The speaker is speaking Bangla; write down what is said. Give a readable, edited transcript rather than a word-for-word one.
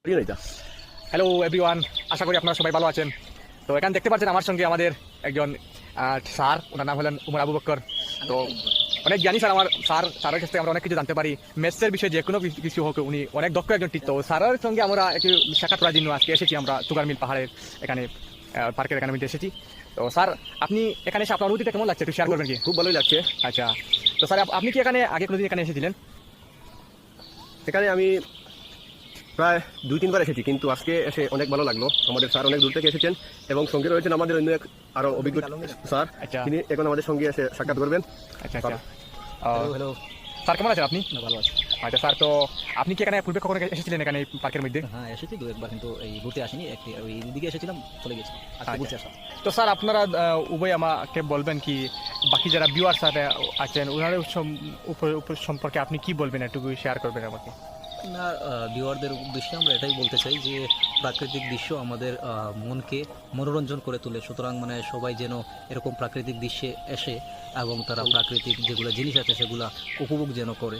হ্যালো এভরিওয়ান, আশা করি আপনারা সবাই ভালো আছেন। তো এখানে দেখতে পাচ্ছেন আমার সঙ্গে আমাদের একজন স্যার, ওনার নাম হলেন উমর আবু বকর। তো অনেক জ্ঞানী স্যার, স্যারের কাছ থেকে আমরা অনেক কিছু জানতে পারি। ম্যাথসের বিষয়ে যে কোনো কিছু হোক, উনি অনেক দক্ষ একজন টিচার। তো স্যারের সঙ্গে আমরা একটু সাক্ষাৎ করার জন্য আজকে এসেছি। আমরা সুগার মিল পাহাড়ের এখানে পার্কের এখানে মধ্যে এসেছি। তো স্যার, আপনি এখানে এসে আপনার অনুভূতিটা কেমন লাগছে একটু শেয়ার করবেন কি? খুব ভালোই লাগছে। আচ্ছা, তো স্যার আপনি কি এখানে আগে কোনোদিন এখানে এসেছিলেন? এখানে আমি প্রায় 2-3 বার এসেছি, কিন্তু আজকে এসে অনেক ভালো লাগলো। আমাদের স্যার অনেক দূর থেকে এসেছেন এবং সঙ্গে রয়েছেন আমাদের অন্য এক আরো অভিজ্ঞ স্যার। আচ্ছা। তিনি এখন আমাদের সঙ্গে এসে সাক্ষাৎ করবেন। আচ্ছা আচ্ছা। হ্যালো। স্যার কেমন আছেন আপনি? ভালো আছি। আচ্ছা স্যার, তো আপনি কি এখানে পূর্বে কখনো এসেছিলেন এখানে এই পার্কের মধ্যে? হ্যাঁ, এসেছি ২-১ বার, কিন্তু এই ঘুরতে আসিনি। ওই দিকে এসেছিলাম, চলে গেছি। আজকে ঘুরতে আসলাম। তো স্যার, আপনারা উভয় আমাকে বলবেন কি, বাকি যারা ভিউয়ার্স আছেন ওনাদের উপর সম্পর্কে আপনি কি বলবেন, একটু শেয়ার করবেন আমাকে? না, ভিউয়ারদের উদ্দেশ্যে আমরা এটাই বলতে চাই যে প্রাকৃতিক দৃশ্য আমাদের মনকে মনোরঞ্জন করে তোলে। সুতরাং সবাই যেন এরকম প্রাকৃতিক দৃশ্যে এসে এবং তারা প্রাকৃতিক যেগুলো জিনিস আছে সেগুলো উপভোগ যেন করে।